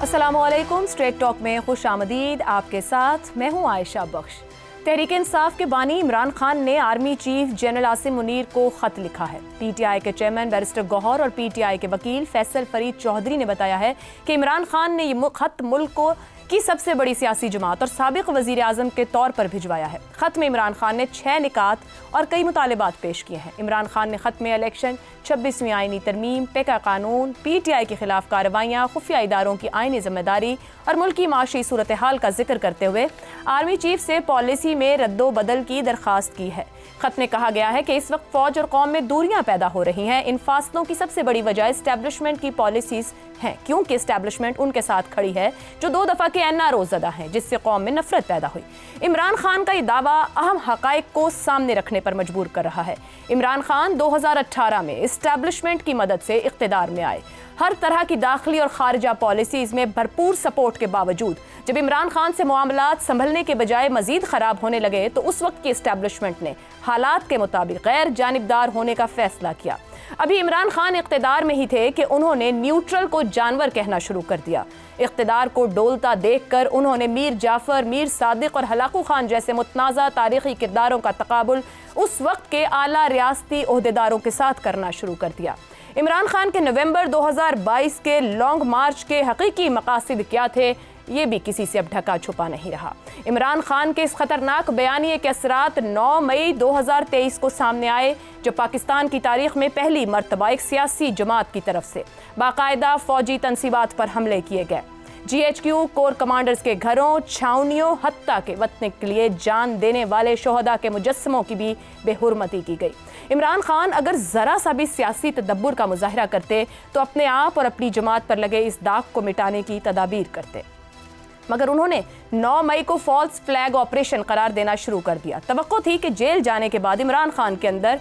अस्सलामुअलैकुम। Straight talk में खुश आमदीद। आपके साथ मैं हूं आयशा बख्श। तहरीक इंसाफ के बानी इमरान खान ने army chief general Asim Munir को खत लिखा है। पीटीआई के चेयरमैन बैरिस्टर गौहर और पीटीआई के वकील फैसल फरीद चौधरी ने बताया है कि इमरान खान ने ये खत मुल्क की सबसे बड़ी सियासी जमात और साबिक वजीर आजम के तौर पर भिजवाया है। खत में इमरान खान ने 6 निकात और कई मुतालबात पेश किए हैं। इमरान खान ने खत में इलेक्शन, 26वीं आईनी तरमीम, पेका कानून, पीटीआई के खिलाफ कार्रवाइयाँ, खुफिया इदारों की आईनी जिम्मेदारी और मुल्की माशी सूरत हाल का जिक्र करते हुए आर्मी चीफ से पॉलिसी में रद्दो बदल की दरख्वास्त की है। खत में कहा गया है कि इस वक्त फौज और कौम में दूरियां पैदा हो रही हैं। इन फासलों की सबसे बड़ी वजह एस्टैब्लिशमेंट की पॉलिसीज हैं, क्योंकि एस्टैब्लिशमेंट उनके साथ खड़ी है जो 2 दफ़ा के एनआरओ ज़दा हैं, जिससे कौम में नफरत पैदा हुई। इमरान खान का ये दावा अहम हक़ाइक़ को सामने रखने पर मजबूर कर रहा है। इमरान खान 2018 में एस्टैब्लिशमेंट की मदद से इक़्तिदार में आए। हर तरह की दाखिली और खारजा पॉलिसीज़ में भरपूर सपोर्ट के बावजूद जब इमरान खान से मामलात संभलने के बजाय मजीद ख़राब होने लगे तो उस वक्त की एस्टैब्लिशमेंट ने हालात के मुताबिक गैर जानिबदार होने का फैसला किया। अभी इमरान खान इक़्तिदार में ही थे कि उन्होंने न्यूट्रल को जानवर कहना शुरू कर दिया। इक़्तिदार को डोलता देखकर उन्होंने मीर जाफ़र, मीर सादिक और हलाकू खान जैसे मुतनाज़ा तारीख़ी किरदारों का तकाबुल उस वक्त के आला रियासती ओहदेदारों के साथ करना शुरू कर दिया। इमरान खान के नवंबर 2022 के लॉन्ग मार्च के हकीकी मकासद क्या थे, ये भी किसी से अब ढका छुपा नहीं रहा। इमरान खान के इस खतरनाक बयानिए के असरात 9 मई 2023 को सामने आए, जब पाकिस्तान की तारीख में पहली मर्तबा एक सियासी जमात की तरफ से बाकायदा फौजी तनसीबात पर हमले किए गए। GHQ कोर कमांडर्स के घरों, छावनियों, हत्ता के वतन के लिए जान देने वाले शोहदा के मुजस्समों की भी बेहुरमती की गई। इमरान खान अगर ज़रा सा भी सियासी तदब्बुर का मुजाहरा करते तो अपने आप और अपनी जमात पर लगे इस दाग को मिटाने की तदाबीर करते, मगर उन्होंने 9 मई को फॉल्स फ्लैग ऑपरेशन करार देना शुरू कर दिया। तवक्को थी कि जेल जाने के बाद इमरान खान के अंदर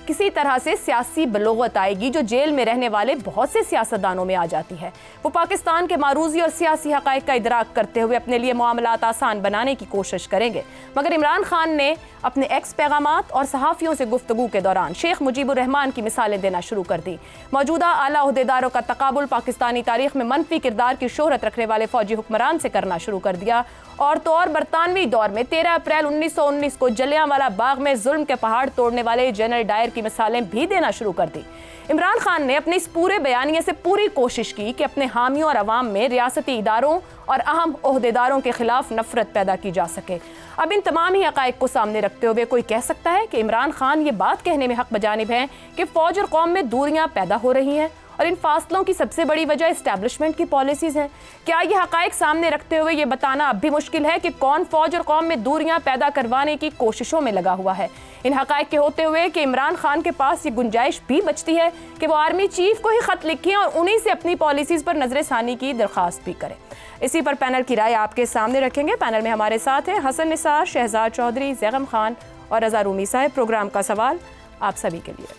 किसी तरह से सियासी बलोगत आएगी जो जेल में रहने वाले बहुत से सियासतदानों में आ जाती है। वो पाकिस्तान के मारूजी और सियासी हक़ाइक़ का इदराक करते हुए अपने लिए मामलात आसान बनाने की कोशिश करेंगे। मगर इमरान खान ने अपने एक्स पैगामात और सहाफ़ियों से गुफ्तगू के दौरान शेख मुजीबुर रहमान की मिसालें देना शुरू कर दी। मौजूदा आला ओहदेदारों का तकाबुल पाकिस्तानी तारीख में मनफी किरदार की शोहरत रखने वाले फौजी हुक्मरान से करना शुरू कर दिया। और तो और बरतानवी दौर में 13 अप्रैल 1919 को जलियांवाला बाग में जुल्म के पहाड़ तोड़ने वाले जनरल डायर की मिसालें भी देना शुरू कर दी। इमरान खान ने अपने इस पूरे बयानिए से पूरी कोशिश की कि अपने हामियों और अवाम में रियासती इदारों और अहम ओहदेदारों के खिलाफ नफरत पैदा की जा सके। अब इन तमाम ही हक़ाइक़ को सामने रखते हुए कोई कह सकता है कि इमरान खान ये बात कहने में हक़ बजानिब हैं कि फ़ौज और कौम में दूरियां पैदा हो रही हैं और इन फासलों की सबसे बड़ी वजह एस्टैब्लिशमेंट की पॉलिसीज़ हैं। क्या ये हक़ाइक़ सामने रखते हुए ये बताना अब भी मुश्किल है कि कौन फ़ौज और कौम में दूरियां पैदा करवाने की कोशिशों में लगा हुआ है? इन हक़ाइक़ के होते हुए कि इमरान खान के पास ये गुंजाइश भी बचती है कि वो आर्मी चीफ को ही ख़त लिखें और उन्हीं से अपनी पॉलिसीज़ पर नजर सानी की दरख्वास्त भी करें। इसी पर पैनल की राय आपके सामने रखेंगे। पैनल में हमारे साथ हैं हसन निसार, शहजाद चौधरी, जैगम खान और रज़ा रूमी साहब। प्रोग्राम का सवाल आप सभी के लिए।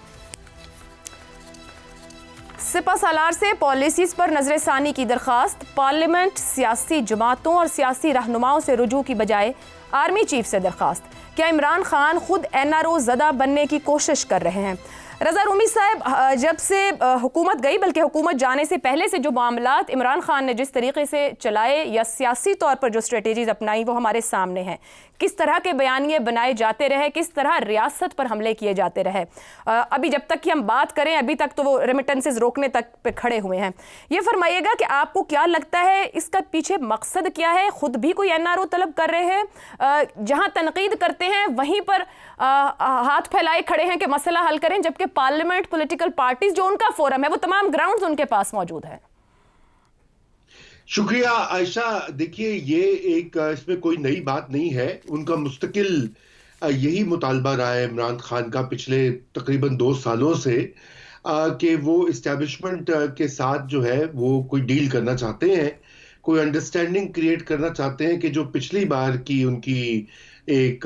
सिपा सालार से पॉलिसीज़ पर नजरसानी की दरख्वास्त, पार्लियामेंट सियासी जमातों और सियासी रहनुमाओं से रुजू की बजाय आर्मी चीफ से दरख्वास्त। क्या इमरान खान खुद NRO ज़दा बनने की कोशिश कर रहे हैं? रज़ा रूमी साहब, जब से हुकूमत गई, बल्कि हुकूमत जाने से पहले से जो मामलात इमरान खान ने जिस तरीके से चलाए या सियासी तौर पर जो स्ट्रेटेजीज़ अपनाई वो हमारे सामने हैं। किस तरह के बयानिए बनाए जाते रहे, किस तरह रियासत पर हमले किए जाते रहे। अभी जब तक कि हम बात करें, अभी तक तो वो रेमिटेंसेस रोकने तक पे खड़े हुए हैं। ये फरमाइएगा कि आपको क्या लगता है इसका पीछे मकसद क्या है? खुद भी कोई NRO तलब कर रहे हैं? जहाँ तनकीद करते हैं वहीं पर हाथ फैलाए खड़े हैं कि मसला हल करें, जबकि पार्लियामेंट, पॉलिटिकल पार्टीज जो उनका फोरम है वो तमाम ग्राउंड्स उनके पास मौजूद है। शुक्रिया आयशा। देखिए, ये एक इसमें कोई नई बात नहीं है। उनका मुस्तकिल यही मुतालबा रहा है इमरान खान का पिछले तकरीबन 2 सालों से कि वो इस्टेब्लिशमेंट के साथ जो है वो कोई डील करना चाहते हैं, कोई अंडरस्टैंडिंग क्रिएट करना चाहते हैं कि जो पिछली बार की उनकी एक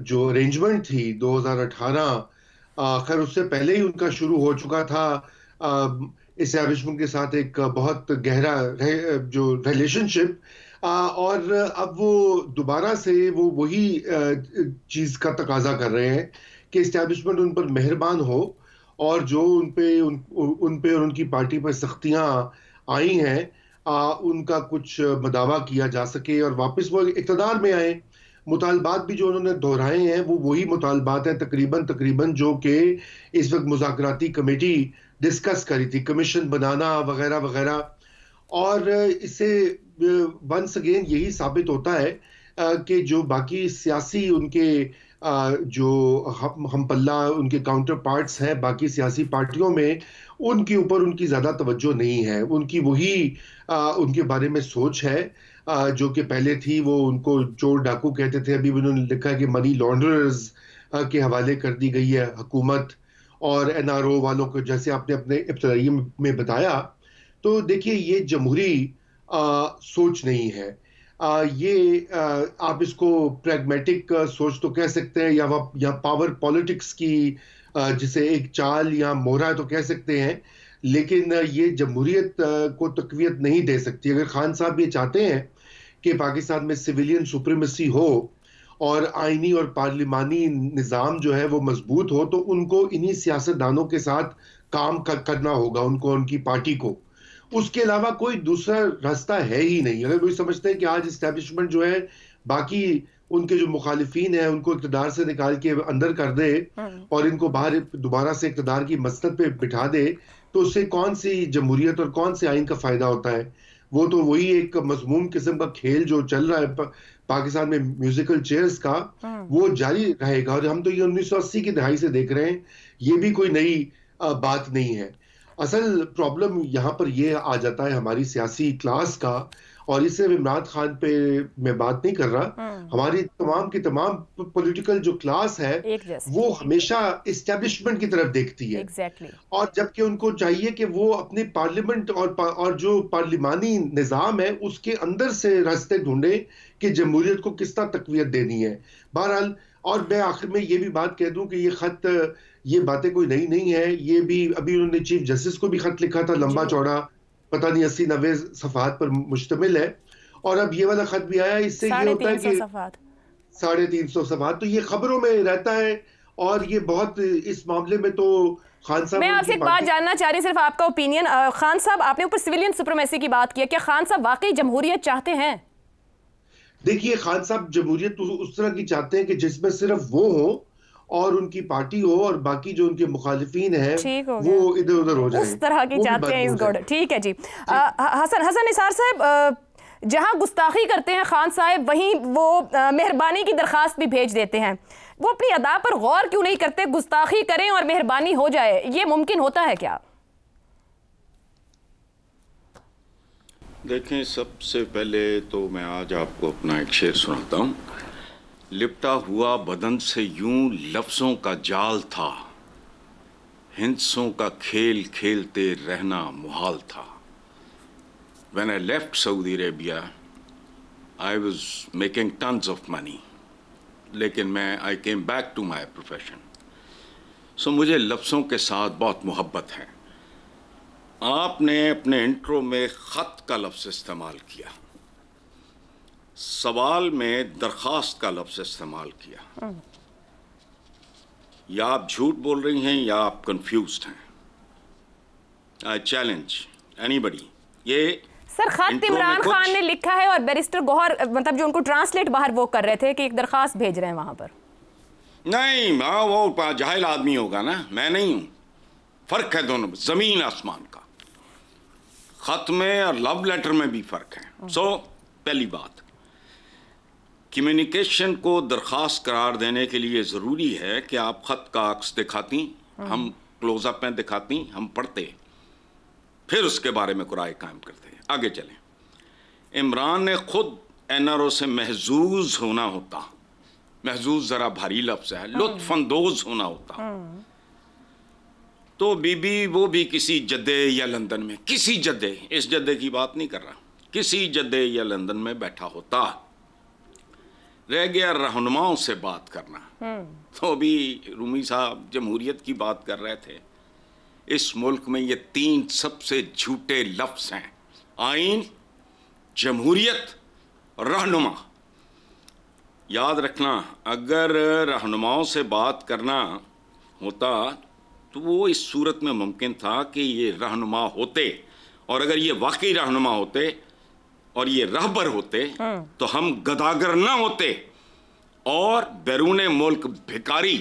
जो अरेंजमेंट थी 2018, खैर उससे पहले ही उनका शुरू हो चुका था इस्टेब्लिशमेंट के साथ एक बहुत गहरा जो रिलेशनशिप, और अब वो दोबारा से वो वही चीज़ का तकाजा कर रहे हैं कि इस्टेब्लिशमेंट उन पर मेहरबान हो और जो उन पे और उनकी पार्टी पर सख्तियां आई हैं उनका कुछ मदावा किया जा सके और वापस वो इक़्तिदार में आए। मुतालबात भी जो उन्होंने दोहराए हैं वो वही मुतालबात हैं तकरीबन जो कि इस वक्त मुज़ाकराती कमेटी डिस्कस करी थी, कमीशन बनाना वगैरह वगैरह। और इससे वंस अगेन यही साबित होता है कि जो बाकी सियासी उनके जो हम पल्ला उनके काउंटर पार्ट्स हैं बाकी सियासी पार्टियों में, उनके ऊपर उनकी ज़्यादा तवज्जो नहीं है। उनकी वही उनके बारे में सोच है जो कि पहले थी। वो उनको चोर डाकू कहते थे, अभी उन्होंने लिखा है कि मनी लॉन्ड्रर्स के हवाले कर दी गई है हुकूमत, और एनआरओ वालों को, जैसे आपने अपने इब्तदाई में बताया। तो देखिए ये जमहूरी सोच नहीं है। ये आप इसको प्रैग्मेटिक सोच तो कह सकते हैं, या पावर पॉलिटिक्स की जिसे एक चाल या मोहरा तो कह सकते हैं, लेकिन ये जमहूरियत को तकवीत नहीं दे सकती। अगर खान साहब ये चाहते हैं कि पाकिस्तान में सिविलियन सुप्रीमेसी हो और आईनी और पार्लिमानी निज़ाम जो है वो मजबूत हो, तो उनको इन्हीं सियासतदानों के साथ काम करना होगा, उनको, उनकी पार्टी को। उसके अलावा कोई दूसरा रास्ता है ही नहीं। अगर कोई समझते हैं कि आज इस्टेब्लिशमेंट जो है बाकी उनके जो मुखालिफिन हैं उनको इक़्तिदार से निकाल के अंदर कर दे और इनको बाहर दोबारा से इक़्तिदार की मसनद पे बिठा दे, तो उससे कौन सी जमहूरियत और कौन से आइन का फायदा होता है? वो तो वही एक मजमूम किस्म का खेल जो चल रहा है पाकिस्तान में म्यूजिकल चेयर्स का, वो जारी रहेगा। और हम तो ये 1980 की दहाई से देख रहे हैं, ये भी कोई नई बात नहीं है। असल प्रॉब्लम यहाँ पर ये आ जाता है हमारी सियासी क्लास का, और इससे इमरान खान पे मैं बात नहीं कर रहा, हमारी तमाम की तमाम पॉलिटिकल जो क्लास है वो हमेशा इस्टेब्लिशमेंट की तरफ देखती है। और जबकि उनको चाहिए कि वो अपने पार्लियामेंट और जो पार्लिमानी निज़ाम है उसके अंदर से रास्ते ढूंढे कि जमहूरियत को किस तरह तकवीत देनी है। बहरहाल, और मैं आखिर में ये भी बात कह दूं कि ये खत, ये बातें कोई नई नहीं है। ये भी अभी उन्होंने चीफ जस्टिस को भी खत लिखा था, लंबा चौड़ा, पता नहीं 80-90 सफ़हात पर मुश्तमिल है। और अब ये वाला खत भी आया, इससे ये होता है कि 350 सफ़हात तो ये खबरों में रहता है। और ये बहुत, इस मामले में तो खान साहब, मैं आपसे एक बात जानना चाह रही, सिर्फ आपका ओपिनियन। खान साहब, आपने ऊपर सिविलियन सुप्रीमेसी की बात की, क्या खान साहब वाकई जमहूरियत चाहते हैं? देखिए, खान साहब जमहूरियत उस तरह की चाहते हैं कि जिसमें सिर्फ वो हो और उनकी पार्टी हो और बाकी जो उनके मुखालिफिन हैं वो इधर उधर हो जाए, उस तरह की चाहते हैं इस गौड़। ठीक है जी। हसन निसार साहब, जहां गुस्ताखी करते हैं खान साहब, वहीं वो मेहरबानी की दरखास्त भी भेज देते हैं। वो अपनी अदा पर गौर क्यों नहीं करते? गुस्ताखी करें और मेहरबानी हो जाए, ये मुमकिन होता है क्या? देखें, सबसे पहले तो मैं आज आपको अपना एक शेर सुनाता हूँ। लिपटा हुआ बदन से यूं लफ्ज़ों का जाल था, हिंसों का खेल खेलते रहना मुहाल था। When I left Saudi Arabia, I was making tons of money, लेकिन I came back to my profession. So मुझे लफ्ज़ों के साथ बहुत मोहब्बत है। आपने अपने इंट्रो में ख़त का लफ्ज़ इस्तेमाल किया, सवाल में दरख्वास्त का लफ्ज़ इस्तेमाल किया। या आप झूठ बोल रही हैं या आप कंफ्यूज्ड हैं। I challenge anybody. ये सर खत इमरान खान ने लिखा है और बैरिस्टर गौहर, मतलब जो उनको ट्रांसलेट बाहर वो कर रहे थे कि एक दरख्वास्त भेज रहे हैं वहां पर। नहीं, वो जाहिल आदमी होगा ना, मैं नहीं हूं। फर्क है दोनों में, जमीन आसमान का। खत में और लव लेटर में भी फर्क है। सो पहली बात, कम्युनिकेशन को दरख्वास्त करार देने के लिए ज़रूरी है कि आप ख़त का अक्स दिखाती, हम क्लोज़अप में दिखाती, हम पढ़ते, फिर उसके बारे में कुराए कायम करते हैं। आगे चलें। इमरान ने खुद एनआरओ से महजूज होना होता, महजूज ज़रा भारी लफ्ज़ है, लुत्फ़अंदोज़ होना होता, तो बीबी वो भी किसी जद्दे या लंदन में, किसी जद्दे, इस जद्दे की बात नहीं कर रहा, किसी जद्दे या लंदन में बैठा होता। रह गया रहनुमाओं से बात करना, तो अभी रूमी साहब जमहूरियत की बात कर रहे थे। इस मुल्क में ये 3 सबसे झूठे लफ्ज़ हैं, आइन, जमहूरियत, रहनुमा। याद रखना, अगर रहनुमाओं से बात करना होता तो वो इस सूरत में मुमकिन था कि ये रहनुमा होते और अगर ये वाकई रहनुमा होते और ये रहबर होते तो हम गदागर ना होते और बैरूने मुल्क भिखारी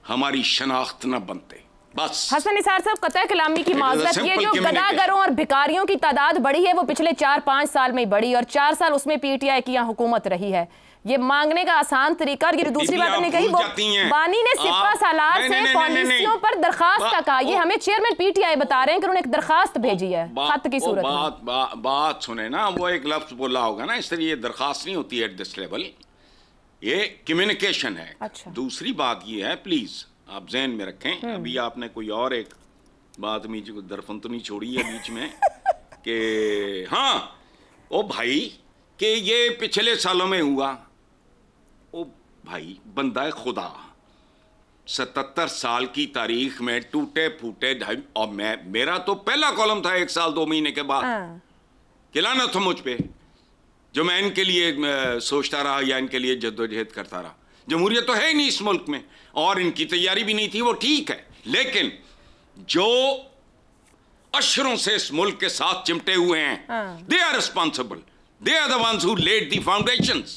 हमारी शनाख्त न बनते। बस। हसन निसार साहब, कतई कलामी की माजरत, ये जो गदागरों और भिखारियों की तादाद बढ़ी है वो पिछले 4-5 साल में बढ़ी और 4 साल उसमें पीटीआई की यहाँ हुकूमत रही है। ये मांगने का आसान तरीका, और ये दूसरी बात हमने कही, बानी ने सिपा सालार से पॉलिसियों पर दरखास्त का कहा। ये हमें चेयरमैन पीटीआई बता रहे हैं कि उन्होंने एक दरखास्त भेजी है खत की सूरत में। बात सुने ना, वो एक लफ्ज बोला होगा ना, इस तरह ये दरखास्त नहीं होती एट दिस लेवल, ये कम्युनिकेशन है। अच्छा। दूसरी बात ये है, प्लीज आप ज़हन में रखें, अभी आपने कोई और एक बात मुझे दरफन तो नहीं छोड़ी है बीच में कि हाँ ओ भाई कि ये पिछले सालों में हुआ। ओ भाई, बंदा खुदा 77 साल की तारीख में टूटे फूटे ढाई, और मेरा तो पहला कॉलम था 1 साल 2 महीने के बाद कि लानत हो मुझ पे, जो मैं इनके लिए सोचता रहा या इनके लिए जद्दोजहद करता रहा। जमहूरियत तो है ही नहीं इस मुल्क में और इनकी तैयारी भी नहीं थी, वो ठीक है, लेकिन जो अशरों से इस मुल्क के साथ चिमटे हुए हैं, they are responsible, they are the ones who led the foundations.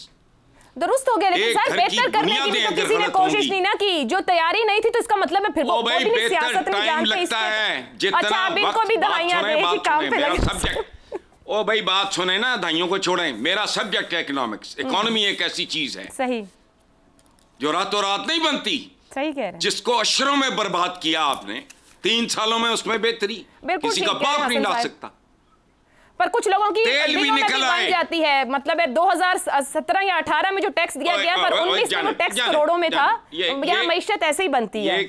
दुरुस्त हो गया, लेकिन सर बेहतर करने की भी तो किसी ने कोशिश नहीं ना की। जो तैयारी नहीं थी तो इसका मतलब है फिर वो भी नहीं सियासत में जानते इसके। अच्छा, आप इनको भी दवाइयां दें कि काम पे लगे। ओ भाई, बात सुने ना, दाइयों को छोड़ें, मेरा सब्जेक्ट है इकोनॉमिक्स। इकोनॉमी एक ऐसी चीज है सही जो रातों रात नहीं बनती। सही कह रहे हैं। जिसको अशरों में बर्बाद किया आपने, 3 सालों में उसमें बेहतरी किसी का बाप नहीं ला सकता। पर कुछ लोगों की तेल भी निकल बन जाती है, मतलब 2017 या 18 में जो टैक्स दिया गया, पर 19 में वो टैक्स करोड़ों में था। यहाँ मैशत ऐसे ही बनती है। ये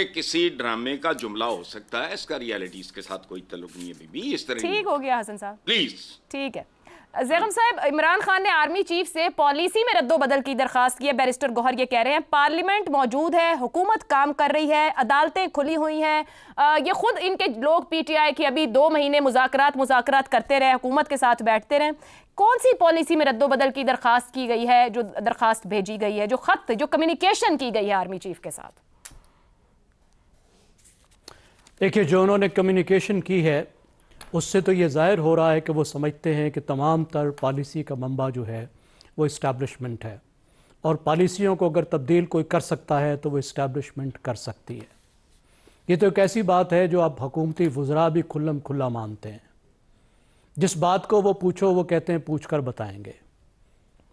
किसी ड्रामे का जुमला हो सकता है, इसका रियलिटीज के साथ कोई ताल्लुक नहीं है बीबी। इस तरह ठीक हो गया हसन साहब, प्लीज। ठीक है ज़ैगम साहब, इमरान खान ने आर्मी चीफ से पॉलिसी में रद्दोबदल की दरखास्त की है। बैरिस्टर गौहर ये कह रहे हैं पार्लियामेंट मौजूद है, हुकूमत काम कर रही है, अदालतें खुली हुई हैं। ये खुद इनके लोग पीटीआई की अभी 2 महीने मुज़ाकरात करते रहे, हुकूमत के साथ बैठते रहे। कौन सी पॉलिसी में रद्दोबदल की दरखास्त की गई है, जो दरखास्त भेजी गई है, जो खत, जो कम्युनिकेशन की गई है आर्मी चीफ के साथ? देखिए, जो उन्होंने कम्युनिकेशन की है उससे तो ये ज़ाहिर हो रहा है कि वो समझते हैं कि तमाम तर पॉलिसी का मंबा जो है वो इस्टेब्लिशमेंट है, और पॉलिसियों को अगर तब्दील कोई कर सकता है तो वो इस्टेब्लिशमेंट कर सकती है। ये तो एक ऐसी बात है जो आप हुकूमती वज़रा भी खुल्लम खुल्ला मानते हैं। जिस बात को वो पूछो वो कहते हैं पूछ कर बताएंगे,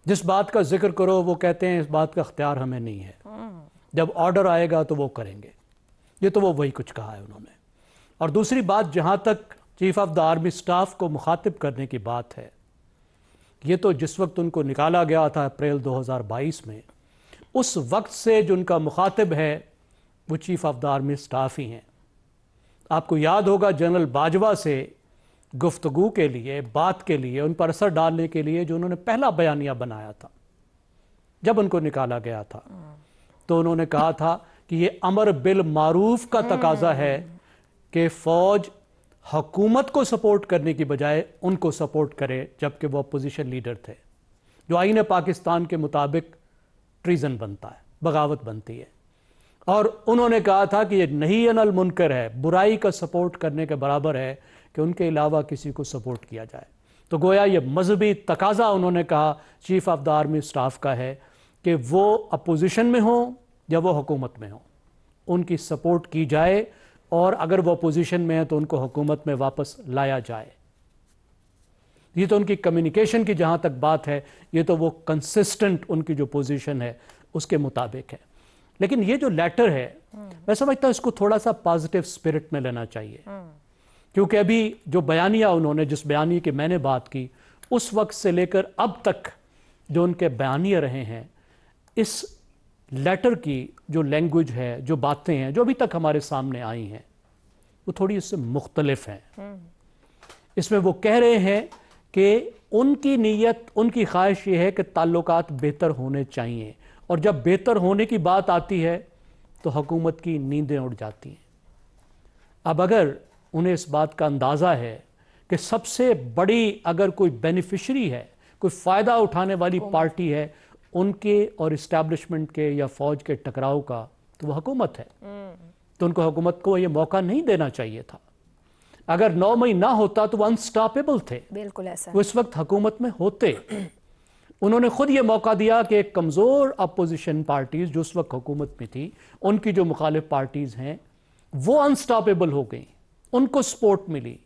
जिस बात का जिक्र करो वो कहते हैं इस बात का अख्तियार हमें नहीं है, जब ऑर्डर आएगा तो वो करेंगे। ये तो वो वही कुछ कहा है उन्होंने। और दूसरी बात, जहाँ तक chief of the army staff को मुखातिब करने की बात है, ये तो जिस वक्त उनको निकाला गया था अप्रैल 2022 में, उस वक्त से जो उनका मुखातिब है वो chief of the army staff ही हैं। आपको याद होगा जनरल बाजवा से गुफ्तगू के लिए, बात के लिए, उन पर असर डालने के लिए जो उन्होंने पहला बयानिया बनाया था जब उनको निकाला गया था, तो उन्होंने कहा था कि ये अमर बिल मारूफ का तकाजा है कि फ़ौज हुकूमत को सपोर्ट करने की बजाय उनको सपोर्ट करे, जबकि वो अपोजिशन लीडर थे, जो आईन पाकिस्तान के मुताबिक ट्रीजन बनता है, बगावत बनती है। और उन्होंने कहा था कि ये नहीं अनल मुनकर है, बुराई का सपोर्ट करने के बराबर है कि उनके अलावा किसी को सपोर्ट किया जाए। तो गोया ये मजहबी तकाजा उन्होंने कहा chief of the army staff का है कि वो अपोजिशन में हो या वो हुकूमत में हो, उनकी सपोर्ट की जाए, और अगर वो पोजीशन में है तो उनको हुकूमत में वापस लाया जाए। ये तो उनकी कम्युनिकेशन की जहाँ तक बात है, ये तो वो कंसिस्टेंट उनकी जो पोजीशन है उसके मुताबिक है। लेकिन ये जो लेटर है, मैं समझता हूँ इसको थोड़ा सा पॉजिटिव स्पिरिट में लेना चाहिए, क्योंकि अभी जो बयानिया उन्होंने, जिस बयानी की मैंने बात की, उस वक्त से लेकर अब तक जो उनके बयानिया रहे हैं, इस लेटर की जो लैंग्वेज है, जो बातें हैं जो अभी तक हमारे सामने आई हैं, वो थोड़ी इससे मुख्तलिफ हैं। इसमें वो कह रहे हैं कि उनकी नीयत, उनकी ख्वाहिश ये है कि ताल्लुकात बेहतर होने चाहिए, और जब बेहतर होने की बात आती है तो हुकूमत की नींदें उड़ जाती हैं। अब अगर उन्हें इस बात का अंदाज़ा है कि सबसे बड़ी अगर कोई बेनिफिशरी है, कोई फ़ायदा उठाने वाली पार्टी है उनके और इस्टेब्लिशमेंट के या फ़ौज के टकराव का, तो वो हुकूमत है, तो उनको हुकूमत को ये मौका नहीं देना चाहिए था। अगर 9 मई ना होता तो वो अनस्टॉपेबल थे। बिल्कुल ऐसा वो इस वक्त हुकूमत में होते। उन्होंने खुद ये मौका दिया कि एक कमज़ोर अपोजिशन पार्टीज जो उस वक्त हुकूमत में थी, उनकी जो मुखालिफ पार्टीज हैं वो अनस्टॉपेबल हो गई, उनको सपोर्ट मिली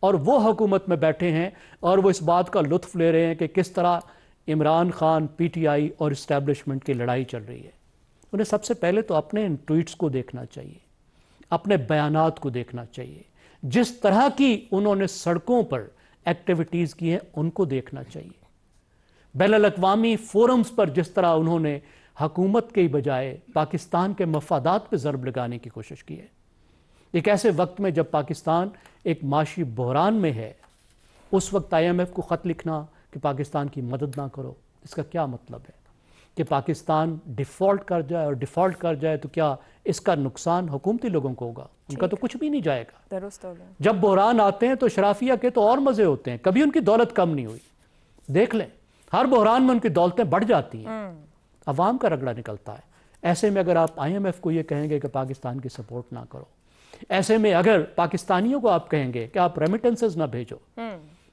और वो हुकूमत में बैठे हैं और वो इस बात का लुत्फ ले रहे हैं कि किस तरह इमरान खान, पीटीआई और इस्टेब्लिशमेंट की लड़ाई चल रही है। उन्हें सबसे पहले तो अपने इन ट्वीट्स को देखना चाहिए, अपने बयानात को देखना चाहिए, जिस तरह की उन्होंने सड़कों पर एक्टिविटीज़ की हैं उनको देखना चाहिए। बैनुल-अक़वामी फोरम्स पर जिस तरह उन्होंने हुकूमत के बजाय पाकिस्तान के मफादात पर ज़रब लगाने की कोशिश की है, एक ऐसे वक्त में जब पाकिस्तान एक माशी बहरान में है, उस वक्त IMF को ख़त लिखना कि पाकिस्तान की मदद ना करो, इसका क्या मतलब है? कि पाकिस्तान डिफ़ॉल्ट कर जाए, और डिफ़ॉल्ट कर जाए तो क्या इसका नुकसान हुकूमती लोगों को होगा? उनका तो कुछ भी नहीं जाएगा। दुरुस्त हो गया। जब बहरान आते हैं तो शराफिया के तो और मज़े होते हैं, कभी उनकी दौलत कम नहीं हुई। देख लें, हर बहरान में उनकी दौलतें बढ़ जाती हैं, अवाम का रगड़ा निकलता है। ऐसे में अगर आप IMF को ये कहेंगे कि पाकिस्तान की सपोर्ट ना करो, ऐसे में अगर पाकिस्तानियों को आप कहेंगे कि आप रेमिटेंसेस ना भेजो,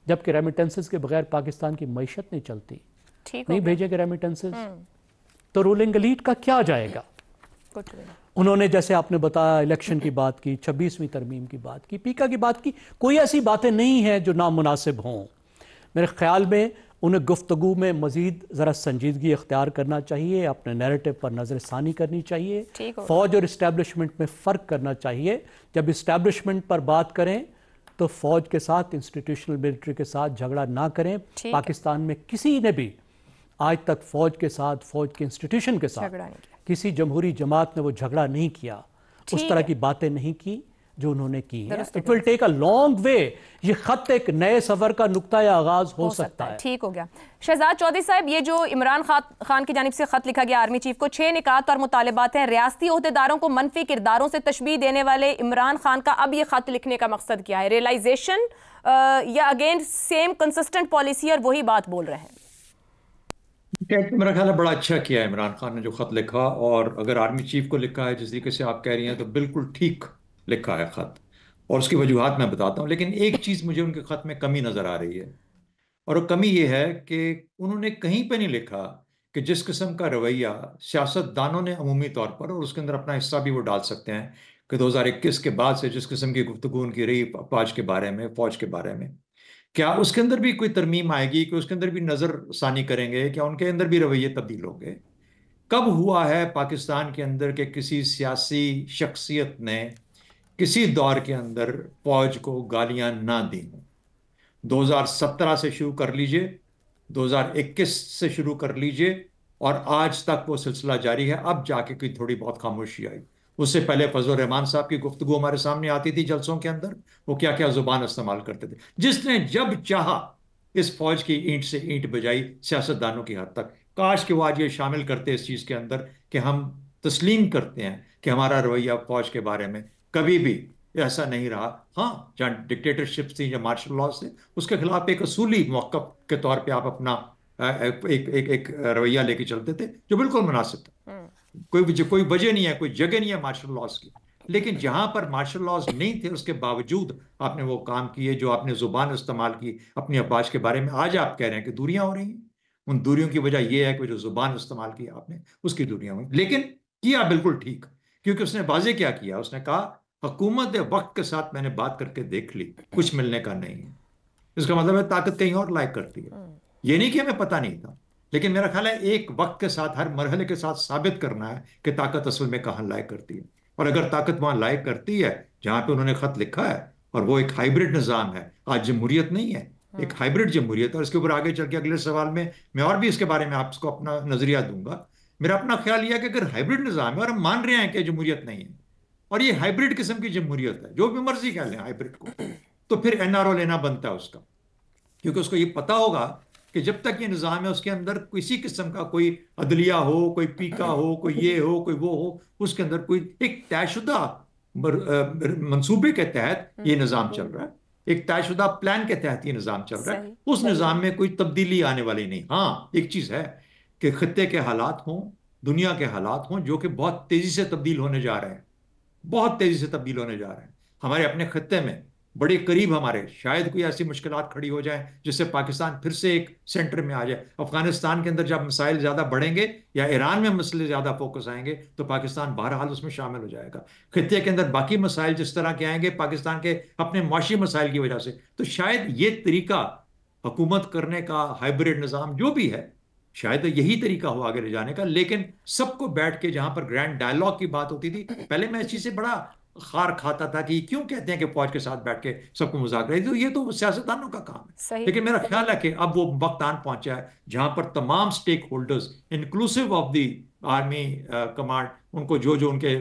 जबकि रेमिटेंसेस के बगैर पाकिस्तान की मईशत नहीं चलती, नहीं भेजेंगे रेमिटेंसेस तो रूलिंग एलीट का क्या जाएगा? उन्होंने, जैसे आपने बताया, इलेक्शन की बात की, 26वीं तरमीम की बात की, पीका की बात की, कोई ऐसी बातें नहीं हैं जो नामुनासिब हों। मेरे ख्याल में उन्हें गुफ्तगू में मज़ीद ज़रा संजीदगी इख्तियार करना चाहिए, अपने नैरेटिव पर नज़रसानी करनी चाहिए, फ़ौज और इस्टेब्लिशमेंट में फ़र्क करना चाहिए। जब इस्टेब्लिशमेंट पर बात करें तो फ़ौज के साथ, इंस्टीट्यूशनल मिलिट्री के साथ झगड़ा ना करें। पाकिस्तान में किसी ने भी आज तक फ़ौज के साथ, फ़ौज के इंस्टीट्यूशन के साथ किसी जमहूरी जमात ने वो झगड़ा नहीं किया, उस तरह की बातें नहीं की जो उन्होंने की है। It will take a long way. ये खत एक नए सफर का नुक्ता आगाज हो सकता है। ठीक हो गया। शहजाद चौधरी साहब, ये जो इमरान खान की जानिब से खत लिखा गया आर्मी चीफ को, 6 निकात और मुतालबात हैं। रियासती ओहदेदारों को मनफी किरदारों से तशबीह देने वाले इमरान खान का अब ये खत लिखने का मकसद क्या है? रियलाइजेशन या अगेन सेम कंसिस्टेंट पॉलिसी और वही बात बोल रहे हैं? मेरा ख्याल है बड़ा अच्छा किया है इमरान खान ने जो खत लिखा, और अगर आर्मी चीफ को लिखा है जिस तरीके से आप कह रही हैं तो बिल्कुल ठीक लिखा है खत, और उसकी वजूहात मैं बताता हूँ। लेकिन एक चीज़ मुझे उनके खत में कमी नज़र आ रही है, और वो कमी ये है कि उन्होंने कहीं पे नहीं लिखा कि जिस किस्म का रवैया सियासतदानों ने अमूमी तौर पर, और उसके अंदर अपना हिस्सा भी वो डाल सकते हैं, कि 2021 के बाद से जिस किस्म की गुफ्तगू उनकी रही अफवाज के बारे में, फौज के बारे में, क्या उसके अंदर भी कोई तरमीम आएगी, कि उसके अंदर भी नज़रसानी करेंगे, क्या उनके अंदर भी रवैये तब्दील होंगे? कब हुआ है पाकिस्तान के अंदर के किसी सियासी शख्सियत ने किसी दौर के अंदर फौज को गालियां ना दी हों? 2017 से शुरू कर लीजिए, 2021 से शुरू कर लीजिए, और आज तक वो सिलसिला जारी है। अब जाके कोई थोड़ी बहुत खामोशी आई। उससे पहले फजल रहमान साहब की गुफ्तगू हमारे सामने आती थी जलसों के अंदर, वो क्या क्या जुबान इस्तेमाल करते थे। जिसने जब चाहा इस फौज की ईंट से ईंट बजाई सियासतदानों की हद तक। काश कि वो आज ये शामिल करते इस चीज़ के अंदर कि हम तस्लीम करते हैं कि हमारा रवैया फौज के बारे में कभी भी ऐसा नहीं रहा। हाँ, जहाँ डिक्टेटरशिप थी या मार्शल लॉ से, उसके खिलाफ एक असूली मौक़िफ़ के तौर पे आप अपना एक रवैया लेके चलते थे जो बिल्कुल मुनासिब था। कोई वजह नहीं है, कोई जगह नहीं है मार्शल लॉज की। लेकिन जहां पर मार्शल लॉज नहीं थे उसके बावजूद आपने वो काम किए, जो आपने जुबान इस्तेमाल की अपनी अफवाज के बारे में। आज आप कह रहे हैं कि दूरियां हो रही हैं, उन दूरियों की वजह यह है कि जो जुबान इस्तेमाल की आपने उसकी दूरियां हुई। लेकिन किया बिल्कुल ठीक, क्योंकि उसने वाज़ेह क्या किया, उसने कहा हुकूमत वक्त के साथ मैंने बात करके देख ली, कुछ मिलने का नहीं है। इसका मतलब है ताकत कहीं और लायक करती है। ये नहीं कि हमें पता नहीं था, लेकिन मेरा ख्याल है एक वक्त के साथ, हर मरहले के साथ साबित करना है कि ताकत असल में कहाँ लायक करती है। और अगर ताकत वहां लायक करती है जहां पे उन्होंने खत लिखा है, और वो एक हाइब्रिड निज़ाम है, आज जमहूरियत नहीं है, एक हाइब्रिड जमहूरियत। और इसके ऊपर आगे चल के अगले सवाल में मैं और भी इसके बारे में आपको अपना नजरिया दूंगा। मेरा अपना ख्याल यह है कि अगर हाइब्रिड निज़ाम है और हम मान रहे हैं कि जमहूरियत नहीं है, और ये हाइब्रिड किस्म की जमहूरियत है, जो भी मर्जी कह लें हाइब्रिड को, तो फिर NRO लेना बनता है उसका। क्योंकि उसको ये पता होगा कि जब तक ये निज़ाम है उसके अंदर किसी किस्म का कोई अदलिया हो, कोई पीका हो, कोई ये हो, कोई वो हो, उसके अंदर कोई एक तयशुदा मंसूबे के तहत ये निज़ाम चल रहा है, एक तयशुदा प्लान के तहत ये निज़ाम चल रहा है। उस निज़ाम में कोई तब्दीली आने वाली नहीं। हाँ, एक चीज़ है कि खत्ते के हालात हों, दुनिया के हालात हों, जो कि बहुत तेज़ी से तब्दील होने जा रहे हैं, बहुत तेज़ी से तब्दील होने जा रहे हैं। हमारे अपने खत्ते में बड़े करीब हमारे, शायद कोई ऐसी मुश्किलात खड़ी हो जाए जिससे पाकिस्तान फिर से एक सेंटर में आ जाए। अफगानिस्तान के अंदर जब मसाइल ज़्यादा बढ़ेंगे या ईरान में मसले ज़्यादा फोकस आएंगे तो पाकिस्तान बहरहाल उसमें शामिल हो जाएगा। खित्ते के अंदर बाकी मसाइल जिस तरह के आएंगे पाकिस्तान के अपने मुआशी मसाइल की वजह से, तो शायद ये तरीका हुकूमत करने का, हाइब्रिड निज़ाम जो भी है, शायद यही तरीका हो आगे ले जाने का। लेकिन सबको बैठ के, जहां पर ग्रैंड डायलॉग की बात होती थी, पहले मैं इस चीज से बड़ा खार खाता था कि क्यों कहते हैं कि फौज के साथ बैठ के सबको मुज़ाकरा, तो ये तो सियासतदानों का काम है। लेकिन मेरा ख्याल है कि अब वो वक्त आन पहुंचा है जहां पर तमाम stakeholders inclusive of the army command, उनको जो जो उनके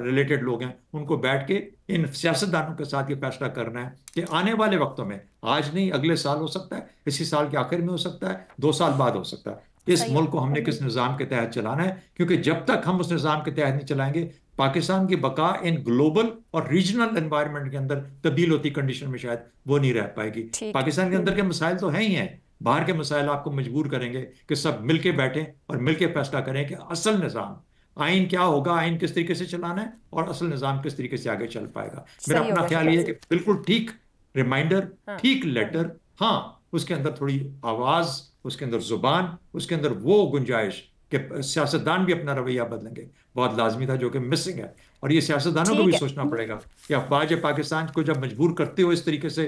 रिलेटेड लोग हैं, उनको बैठ के इन सियासतदानों के साथ ये फैसला करना है कि आने वाले वक्तों में, आज नहीं अगले साल हो सकता है, इसी साल के आखिर में हो सकता है, 2 साल बाद हो सकता है, इस मुल्क को हमने किस निज़ाम के तहत चलाना है। क्योंकि जब तक हम उस निज़ाम के तहत नहीं चलाएंगे, पाकिस्तान की बका इन ग्लोबल और रीजनल एनवायरनमेंट के अंदर तब्दील होती कंडीशन में शायद वो नहीं रह पाएगी। पाकिस्तान के अंदर के मसाइल तो हैं ही हैं, बाहर के मसाइल आपको मजबूर करेंगे कि सब मिलके बैठें और मिलके फैसला करें कि असल निज़ाम, आइन क्या होगा, आइन किस तरीके से चलाना है और असल निज़ाम किस तरीके से आगे चल पाएगा। मेरा अपना ख्याल ये है कि बिल्कुल ठीक रिमाइंडर, ठीक लेटर, हाँ उसके अंदर थोड़ी आवाज़, उसके अंदर जुबान, उसके अंदर वो गुंजाइश कि सियासतदान भी अपना रवैया बदलेंगे, बहुत लाजमी था, जो कि मिसिंग है। और ये सियासतदानों को भी सोचना पड़ेगा कि अफवाज पाकिस्तान को जब मजबूर करते हो इस तरीके से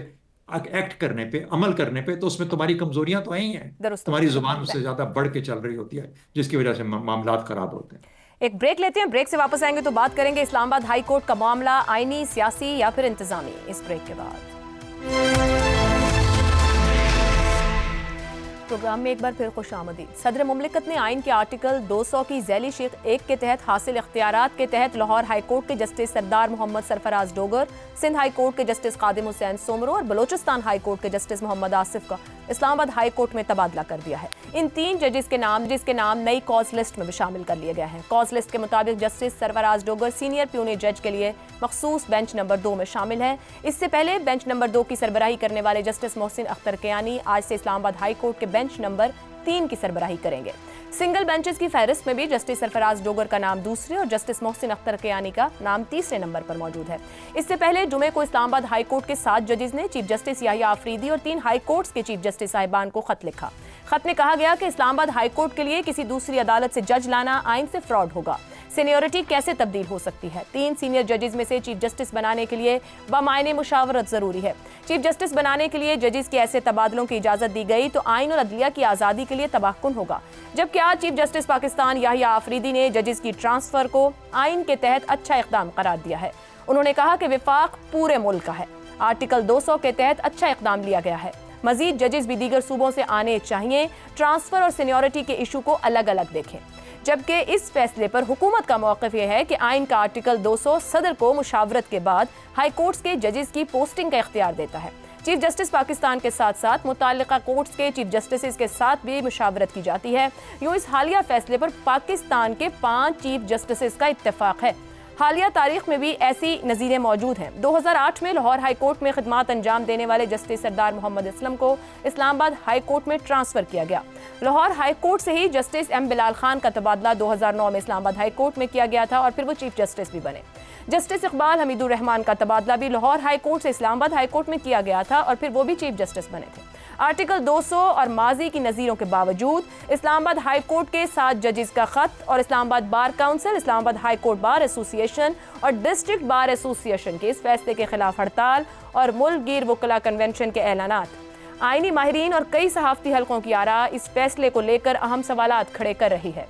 एक्ट करने पे, अमल करने पे, तो उसमें तुम्हारी कमजोरियां तो ही हैं, तुम्हारी जुबान उससे ज्यादा बढ़ के चल रही होती है, जिसकी वजह से मामलात खराब होते हैं। एक ब्रेक लेते हैं, ब्रेक से वापस आएंगे तो बात करेंगे इस्लामाबाद हाई कोर्ट का मामला आईनी, सियासी या फिर इंतजामी। इस ब्रेक के बाद प्रोग्राम में एक बार फिर खुशामदीद। सदर मुमलिकत ने आइन के आर्टिकल 200 की ज़ैली शेख 1 के तहत हासिल इख्तियारात के तहत लाहौर हाई कोर्ट के जस्टिस सरदार मोहम्मद सरफराज डोगर, सिंध हाई कोर्ट के जस्टिस कादिम हुसैन सोमरो और बलोचिस्तान हाई कोर्ट के जस्टिस मोहम्मद आसिफ का इस्लामाबाद हाई कोर्ट में तबादला कर दिया है। इन 3 जजेस के नाम जिसके नाम नई कॉज लिस्ट में भी शामिल कर लिए गए हैं। कॉज लिस्ट के मुताबिक justice Sarfaraz Dogar senior puny जज के लिए मखसूस बेंच नंबर 2 में शामिल है। इससे पहले बेंच नंबर 2 की सरबराही करने वाले जस्टिस मोहसिन अख्तर कियानी आज से इस्लामाबाद हाई कोर्ट के बेंच नंबर 3 की सरबराही करेंगे। सिंगल बेंचेस की फहरिस्त में भी जस्टिस सरफराज डोगर का नाम दूसरे और जस्टिस मोहसिन अख्तर कियानी का नाम तीसरे नंबर पर मौजूद है। इससे पहले जुमे को इस्लामाबाद हाई कोर्ट के 7 जजेस ने चीफ जस्टिस याहिया आफरीदी और 3 हाई कोर्ट्स के चीफ जस्टिस साहिबान को खत लिखा। खत में कहा गया कि इस्लामाबाद हाई कोर्ट के लिए किसी दूसरी अदालत से जज लाना आइन से फ्रॉड होगा। सीनियरिटी कैसे तब्दील हो सकती है? 3 सीनियर जजेस में से चीफ जस्टिस बनाने के लिए बमायने मुशावरत जरूरी है। चीफ जस्टिस बनाने के लिए जजेस के ऐसे तबादलों की इजाजत दी गई तो आइन और अदलिया की आज़ादी के लिए तबाहकुन होगा। जबकि आज चीफ जस्टिस पाकिस्तान याहिया आफरीदी ने जजेस की ट्रांसफर को आइन के तहत अच्छा इक़दाम करार दिया है। उन्होंने कहा कि विफाक पूरे मुल्क का है, आर्टिकल 200 के तहत अच्छा इक़दाम लिया गया है। मजीद जजेस भी दीगर सूबों से आने चाहिए। ट्रांसफर और सीनियरिटी के इशू को अलग अलग देखें। जबकि इस फैसले पर हुकूमत का मौक़िफ़ यह है कि आइन का आर्टिकल 200 सदर को मुशावरत के बाद हाई कोर्ट्स के जजेस की पोस्टिंग का इख्तियार देता है। चीफ जस्टिस पाकिस्तान के साथ साथ मुताल्लिका कोर्ट्स के चीफ जस्टिस के साथ भी मुशावरत की जाती है। यूँ इस हालिया फैसले पर पाकिस्तान के 5 चीफ जस्टिस का इत्तेफाक है। हालिया तारीख में भी ऐसी नज़ीरें मौजूद हैं। 2008 में लाहौर हाई कोर्ट में खिदमात अंजाम देने वाले जस्टिस सरदार मोहम्मद असलम को इस्लामाबाद हाई कोर्ट में ट्रांसफ़र किया गया। लाहौर हाई कोर्ट से ही जस्टिस एम बिलाल खान का तबादला 2009 में इस्लामाबाद हाई कोर्ट में किया गया था और फिर वो चीफ जस्टिस भी बने। जस्टिस इकबाल हमीदुर रहमान का तबादला भी लाहौर हाई कोर्ट से इस्लामाबाद हाई कोर्ट में किया गया था और फिर वो भी चीफ जस्टिस बने थे। आर्टिकल 200 और माजी की नज़ीरों के बावजूद इस्लामाबाद हाई कोर्ट के 7 जजेस का खत और Islamabad bar council, Islamabad high court bar association और डिस्ट्रिक्ट बार एसोसिएशन के इस फैसले के खिलाफ हड़ताल और मुल्क गिर वकला कन्वेंशन के ऐलानात, आईनी माहिरीन और कई सहाफ़ती हलकों की आरा इस फैसले को लेकर अहम सवालात खड़े कर रही है।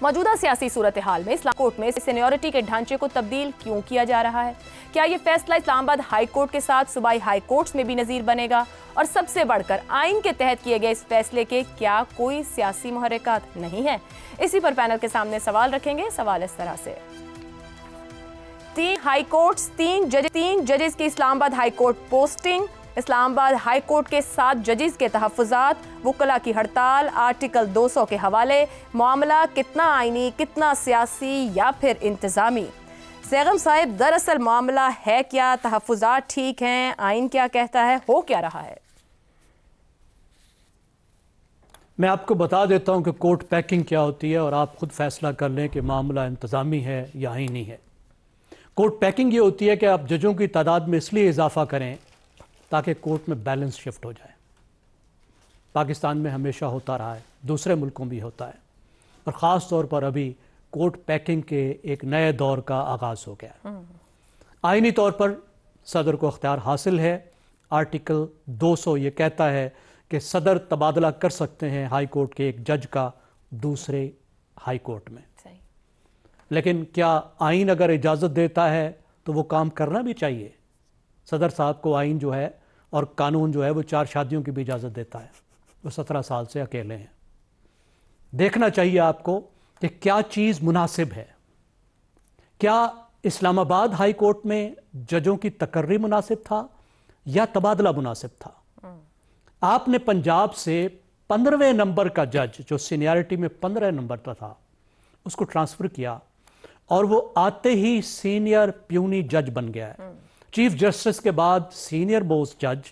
मौजूदा सियासी सूरत हाल में इस्लाम कोर्ट में सीनियरिटी के ढांचे को तब्दील क्यों किया जा रहा है? क्या ये फैसला इस्लामाबाद हाई कोर्ट के साथ सूबाई हाई कोर्ट्स में भी नज़ीर बनेगा? और सबसे बढ़कर आइन के तहत किए गए इस फैसले के क्या कोई सियासी मुहर्रिकात नहीं है? इसी पर पैनल के सामने सवाल रखेंगे। सवाल इस तरह से, 3 हाई कोर्ट्स, 3 जजेस की Islamabad high court posting, Islamabad high court के 7 जजेस के तहफ़्फ़ुज़ात, वकला की हड़ताल, आर्टिकल 200 के हवाले, मामला कितना आइनी, कितना सियासी या फिर इंतज़ामी? सैगम साहिब, दरअसल मामला है क्या? तहफ़्फ़ुज़ात ठीक हैं? आइन क्या कहता है? हो क्या रहा है? मैं आपको बता देता हूं कि कोर्ट पैकिंग क्या होती है और आप खुद फैसला कर लें कि मामला इंतज़ामी है या आइनी है। कोर्ट पैकिंग ये होती है कि आप जजों की तादाद में इसलिए इजाफा करें ताकि कोर्ट में बैलेंस शिफ्ट हो जाए। पाकिस्तान में हमेशा होता रहा है, दूसरे मुल्कों में भी होता है, और ख़ास तौर पर अभी कोर्ट पैकिंग के एक नए दौर का आगाज़ हो गया। आईनी तौर पर सदर को अख्तियार हासिल है। आर्टिकल 200 ये कहता है कि सदर तबादला कर सकते हैं हाई कोर्ट के एक जज का दूसरे हाई कोर्ट में। लेकिन क्या आइन अगर इजाज़त देता है तो वो काम करना भी चाहिए। सदर साहब को आइन जो है और कानून जो है वो 4 शादियों की भी इजाज़त देता है। वो 17 साल से अकेले हैं। देखना चाहिए आपको कि क्या चीज़ मुनासिब है। क्या इस्लामाबाद हाई कोर्ट में जजों की तकर्री मुनासिब था या तबादला मुनासिब था? आपने पंजाब से 15वें नंबर का जज जो सीनियरिटी में 15 नंबर पर था उसको ट्रांसफ़र किया और वो आते ही सीनियर प्यूनी जज बन गया है। चीफ जस्टिस के बाद सीनियर मोस्ट जज,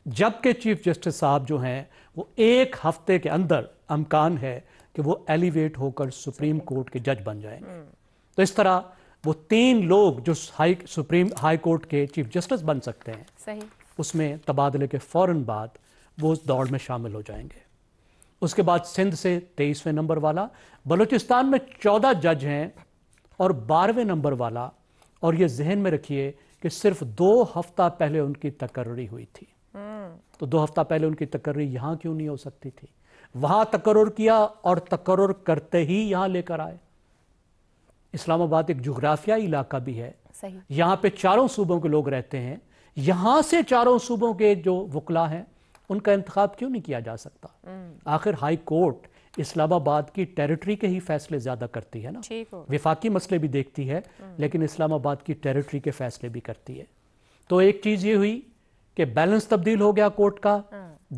जबकि चीफ जस्टिस साहब जो हैं वो 1 हफ्ते के अंदर अमकान है कि वो एलिवेट होकर सुप्रीम कोर्ट के जज बन जाएंगे। तो इस तरह वो 3 लोग जो सुप्रीम हाई कोर्ट के चीफ जस्टिस बन सकते हैं, सही, उसमें तबादले के फ़ौरन बाद वो उस दौड़ में शामिल हो जाएंगे। उसके बाद सिंध से 23वें नंबर वाला, बलूचिस्तान में 14 जज हैं और 12वें नंबर वाला। और ये जहन में रखिए कि सिर्फ 2 हफ्ता पहले उनकी तकर्री हुई थी। तो 2 हफ्ता पहले उनकी तकर्री यहाँ क्यों नहीं हो सकती थी? वहाँ तकर्रुर किया और तकर्रुर करते ही यहाँ लेकर आए। इस्लामाबाद एक जुग्राफियाई इलाका भी है, यहाँ पे 4 सूबों के लोग रहते हैं। यहाँ से 4 सूबों के जो वकला हैं उनका इंतखाब क्यों नहीं किया जा सकता? आखिर हाई कोर्ट इस्लामाबाद की टेरिटरी के ही फैसले ज़्यादा करती है ना। विफाकी मसले भी देखती है लेकिन इस्लामाबाद की टेरिटरी के फैसले भी करती है। तो एक चीज़ ये हुई कि बैलेंस तब्दील हो गया कोर्ट का।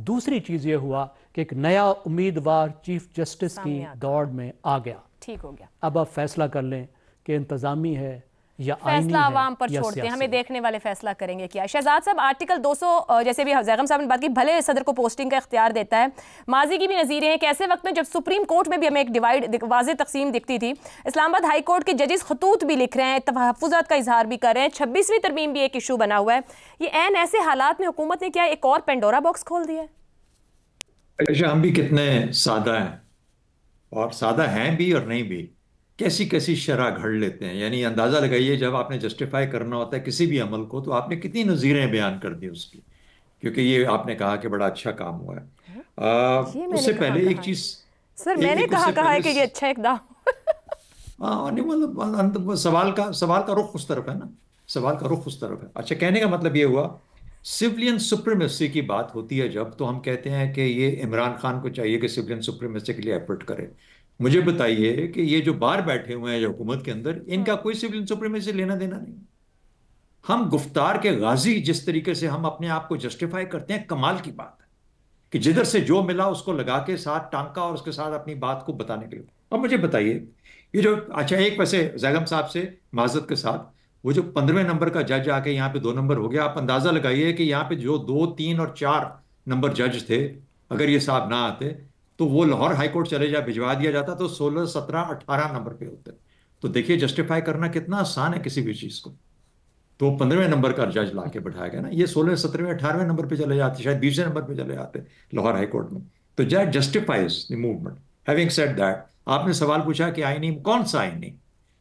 दूसरी चीज़ ये हुआ कि एक नया उम्मीदवार चीफ जस्टिस की दौड़ में आ गया। ठीक हो गया। अब आप फैसला कर लें कि इंतज़ामी है या फैसला आवाम पर छोड़ते हैं, हमें देखने वाले फैसला करेंगे क्या। शहजाद साहब, आर्टिकल 200 जैसे भी जैगम साहब ने बात की, भले सदर को पोस्टिंग का इख्तियार देता है, माजी की भी नज़ीरें हैं कि ऐसे वक्त में जब सुप्रीम कोर्ट में भी हमें एक डिवाइड वाज़ेह तकसीम दिखती थी, इस्लामाबाद हाई कोर्ट के जजेस खतूत भी लिख रहे हैं, तहफ़्फ़ुज़ात का इजहार भी कर रहे हैं, 26वीं तरमीम भी एक इशू बना हुआ है। ये ऐन ऐसे हालात में हुकूमत ने क्या एक और पेंडोरा बॉक्स खोल दिया है? अच्छा, हम भी कितने सादा हैं, और सादा हैं भी और नहीं भी। कैसी कैसी शरह घड़ लेते हैं। यानी अंदाज़ा लगाइए, जब आपने जस्टिफाई करना होता है किसी भी अमल को तो आपने कितनी नज़ीरें बयान कर दी उसकी, क्योंकि ये आपने कहा कि बड़ा अच्छा काम हुआ है। उससे पहले एक चीज़ सर मैंने कहा है कि ये अच्छा एकदम नहीं, मतलब सवाल का रुख उस तरफ है ना, सवाल का रुख उस तरफ है। अच्छा, कहने का मतलब ये हुआ सिविलियन सुप्रीमेसी की बात होती है जब, तो हम कहते हैं कि ये इमरान खान को चाहिए कि सिविलियन सुप्रीमेसी के लिए एफर्ट करे। मुझे बताइए कि ये जो बाहर बैठे हुए हैं जो हुकूमत के अंदर, इनका कोई सिविलियन सुप्रीमेसी लेना देना नहीं। हम गुफ्तार के गाजी जिस तरीके से हम अपने आप को जस्टिफाई करते हैं, कमाल की बात है कि जिधर से जो मिला उसको लगा के साथ टांका और उसके साथ अपनी बात को बताने के लिए। अब मुझे बताइए ये जो, अच्छा एक वैसे जैगम साहब से माजरत के साथ, वो जो 15वें नंबर का जज आके यहाँ पे 2 नंबर हो गया, आप अंदाजा लगाइए कि यहाँ पे जो 2, 3 और 4 नंबर जज थे, अगर ये साहब ना आते तो वो लाहौर हाई कोर्ट भिजवा दिया जाता तो 16, 17, 18 नंबर पे होते। तो देखिए जस्टिफाई करना कितना आसान है किसी भी चीज को। तो 15वें नंबर का जज ला के बैठाया गया ना, ये 16, 17वें, 18वें नंबर पे चले जाते, शायद 20वें नंबर पे चले जाते लाहौर हाई कोर्ट में। तो जज justifies the movement. Having said that, आपने सवाल पूछा कि आईनी, कौन सा आईनी?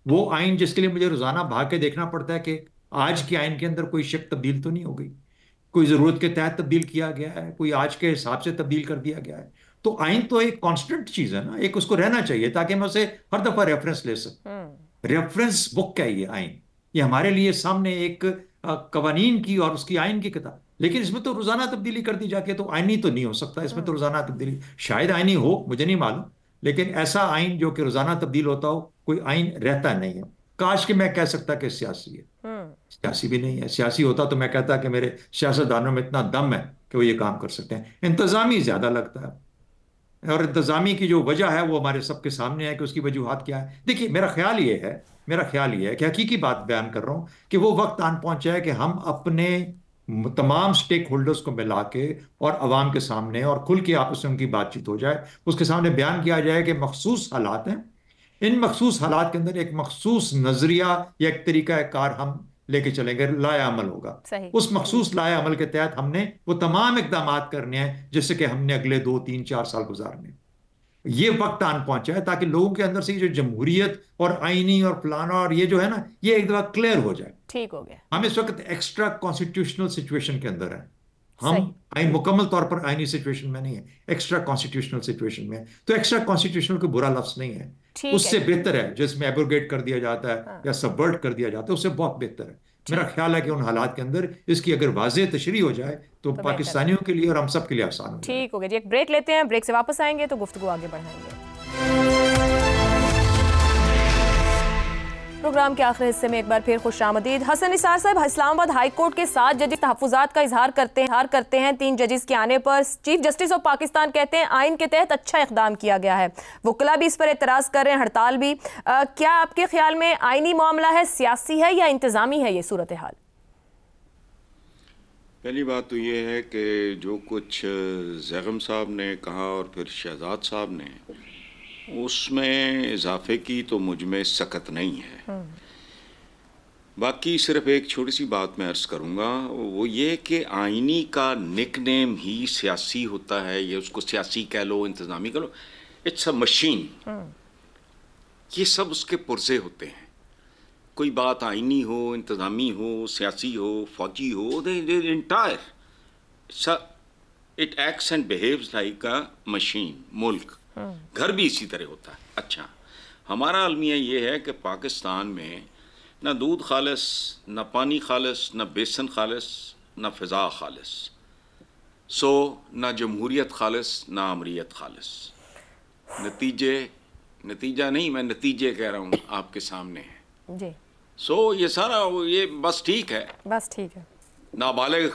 वो आइन जिसके लिए मुझे रोजाना भाग के देखना पड़ता है कि आज के आइन के अंदर कोई शक तब्दील तो नहीं हो गई, कोई जरूरत के तहत तब्दील किया गया है, कोई आज के हिसाब से तब्दील कर दिया गया है। तो आइन तो एक कांस्टेंट चीज है ना, एक उसको रहना चाहिए ताकि मैं उसे हर दफा रेफरेंस ले सकूं। रेफरेंस बुक है ये आइन, ये हमारे लिए सामने एक कवानीन की और उसकी आइन की किताब। लेकिन इसमें तो रोजाना तब्दीली कर दी जाके तो आइनी तो नहीं हो सकता, इसमें तो रोजाना तब्दीली, शायद आइनी हो, मुझे नहीं मालूम, लेकिन ऐसा आइन जो कि रोजाना तब्दील होता हो, कोई आइन रहता नहीं है। काश कि मैं कह सकता कि सियासी है, सियासी भी नहीं है। सियासी होता तो मैं कहता कि मेरे सियासतदानों में इतना दम है कि वो ये काम कर सकते हैं। इंतजामी ज्यादा लगता है, और इंतजामी की जो वजह है वो हमारे सबके सामने है कि उसकी वजूहात क्या है। देखिए मेरा ख्याल ये है कि हकीकी बात बयान कर रहा हूं कि वो वक्त आन पहुंचा है कि हम अपने तमाम स्टेक होल्डर्स को मिला के और अवाम के सामने और खुल के आपस में उनकी बातचीत हो जाए, उसके सामने बयान किया जाए कि मखसूस हालात हैं, इन मखसूस हालात के अंदर एक मखसूस नजरिया या एक तरीका कार हम लेके चलेंगे, लाया अमल होगा। उस मखसूस लाया अमल के तहत हमने वो तमाम इकदाम करने हैं जिससे कि हमने अगले 2, 3, 4 साल गुजारने। ये वक्त आन पहुंचा है ताकि लोगों के अंदर से जो जमहूरियत और आईनी और फलाना और ये जो है ना, ये एक दफा क्लियर हो जाए। ठीक हो गया। हम इस वक्त एक्स्ट्रा कॉन्स्टिट्यूशनल सिचुएशन के अंदर है। हम मुकम्मल तौर पर आईनी सिचुएशन में नहीं है, एक्स्ट्रा कॉन्स्टिट्यूशनल सिचुएशन में है। तो एक्स्ट्रा कॉन्स्टिट्यूशनल कोई बुरा लफ्ज नहीं है, उससे बेहतर है जिसमें एब्रोगेट कर दिया जाता है या सबवर्ट कर दिया जाता है, उससे बहुत बेहतर है। मेरा ख्याल है कि उन हालात के अंदर इसकी अगर वाज़ेह तशरीह हो जाए तो पाकिस्तानियों के लिए और हम सब के लिए आसान हो। ठीक हो गया जी, एक ब्रेक लेते हैं, ब्रेक से वापस आएंगे तो गुफ्तगू आगे बढ़ाएंगे। प्रोग्राम के आखिरी हिस्से में एक बार फिर खुशामदीद। हसन निसार साहब, इस्लामाबाद हाई कोर्ट के 7 जजेस तहफ़्फ़ुज़ात का इजहार करते हैं 3 जजेस के आने पर। चीफ जस्टिस ऑफ पाकिस्तान कहते हैं आइन के तहत अच्छा इक़दाम किया गया है। वकील भी इस पर एतराज़ कर रहे हैं, हड़ताल भी। क्या आपके ख्याल में आइनी मामला है, सियासी है या इंतज़ामी है ये सूरत हाल? पहली बात तो ये है कि जो कुछ ज़ैगम साहब ने कहा और फिर शहजाद साहब ने, उसमें इजाफे की तो मुझ में सकत नहीं है। बाकी सिर्फ एक छोटी सी बात मैं अर्ज़ करूँगा, वो ये कि आइनी का निकनेम ही सियासी होता है, ये उसको सियासी कह लो, इंतज़ामी कह लो, इट्स अ मशीन। ये सब उसके पुर्जे होते हैं। कोई बात आइनी हो, इंतज़ामी हो, सियासी हो, फौजी हो, they entire it acts and behaves like a machine. मुल्क घर भी इसी तरह होता है। अच्छा, हमारा अलमिया ये है कि पाकिस्तान में ना दूध खालिस, ना पानी खालिस, ना बेसन खालिस, ना फ़िज़ा खालिस, सो ना जमहूरियत खालिस, ना अमरीत खालिस। नतीजा नहीं, मैं नतीजे कह रहा हूँ, आपके सामने है जी। सो ये सारा ये बस ठीक है, बस ठीक है। नाबालिग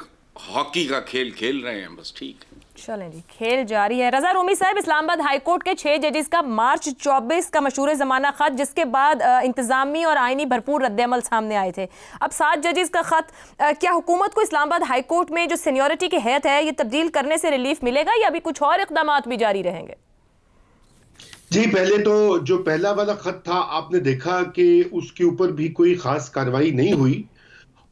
हॉकी का खेल खेल रहे हैं, बस ठीक है। चलें जी, खेल जारी है। रज़ा रूमी साहब, इस्लामाबाद हाई कोर्ट के 6 जजेस का मार्च 24 का मशहूर ज़माना ख़त, जिसके बाद इंतज़ामी और आइनी भरपूर रद्द-ए-अमल सामने आए थे। अब 7 जजेस का ख़त, क्या हुकूमत को इस्लामाबाद हाई कोर्ट में जो सीनियरिटी की हैत है ये तब्दील करने से रिलीफ मिलेगा या अभी कुछ और इक़दाम भी जारी रहेंगे? जी, पहले तो जो पहला वाला खत था आपने देखा कि उसके ऊपर भी कोई खास कार्रवाई नहीं हुई,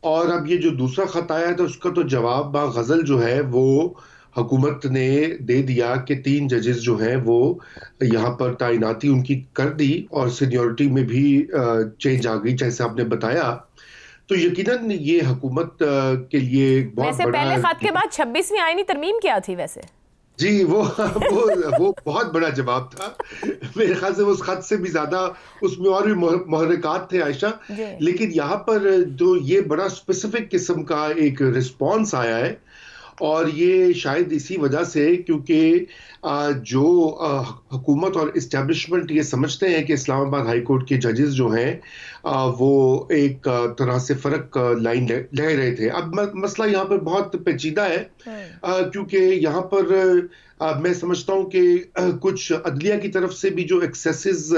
और अब ये जो दूसरा खत आया तो उसका तो जवाब गजल जो है वो हुकूमत ने दे दिया कि 3 जजेस जो हैं वो यहाँ पर तैनाती उनकी कर दी और सीनियरिटी में भी चेंज आ गई जैसे आपने बताया। तो यकीनन ये हुकूमत के लिए बहुत वैसे बड़ा, पहले खत के बाद 26वीं आईनी तरमीम क्या थी वैसे? जी वो बहुत बड़ा जवाब था। मेरे ख्याल से उस खत से भी ज्यादा उसमें और भी मुहर्रिकात थे आयशा, लेकिन यहाँ पर जो ये बड़ा स्पेसिफिक किस्म का एक रिस्पॉन्स आया है, और ये शायद इसी वजह से क्योंकि जो हुकूमत और इस्टेब्लिशमेंट ये समझते हैं कि इस्लामाबाद हाई कोर्ट के जजेस जो हैं वो एक तरह से फ़र्क लाइन ले रहे थे। अब मसला यहाँ पर बहुत पेचीदा है क्योंकि यहाँ पर मैं समझता हूँ कि कुछ अदलिया की तरफ से भी जो एक्सेसेस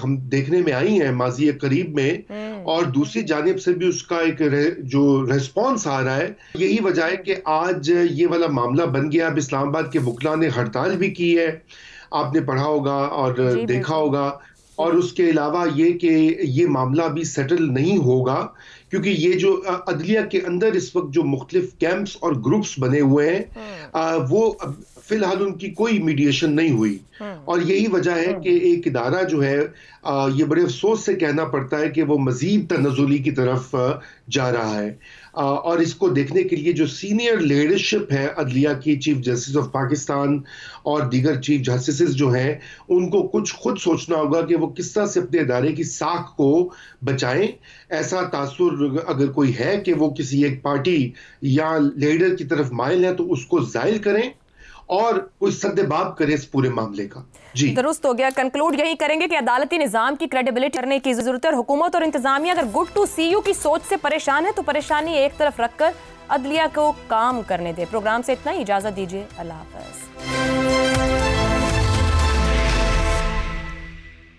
हम देखने में आई हैं माजी करीब में, और दूसरी जानिब से भी उसका एक जो रिस्पॉन्स आ रहा है, यही वजह है कि आज ये वाला मामला बन गया। अब इस्लामाबाद के वकला ने हड़ताल भी की है, आपने पढ़ा होगा और देखा होगा, और उसके अलावा ये कि ये मामला भी सेटल नहीं होगा क्योंकि ये जो अदलिया के अंदर इस वक्त जो मुख्तलिफ कैंप्स और ग्रुप्स बने हुए हैं वो फिलहाल उनकी कोई मीडिएशन नहीं हुई, और यही वजह है कि एक इदारा जो है ये बड़े अफसोस से कहना पड़ता है कि वो मजीद तनज़ुली की तरफ जा रहा है, और इसको देखने के लिए जो सीनियर लीडरशिप है अदलिया की, चीफ जस्टिस ऑफ पाकिस्तान और दीगर चीफ जस्टिस जो हैं, उनको कुछ खुद सोचना होगा कि वो किस तरह से अपने इदारे की साख को बचाएं। ऐसा तासुर अगर कोई है कि वो किसी एक पार्टी या लीडर की तरफ माइल है तो उसको जाहिर करें और कोई सद्देबाब करे इस पूरे मामले का। जी दुरुस्त हो गया। कंक्लूड यही करेंगे कि अदालती निजाम की क्रेडिबिलिटी करने की जरूरत है, और हुकूमत और इंतजामिया अगर गुड टू सी यू की सोच से परेशान है तो परेशानी एक तरफ रखकर अदलिया को काम करने दे। प्रोग्राम से इतना ही, इजाजत दीजिए, अल्लाह हाफ़िज़।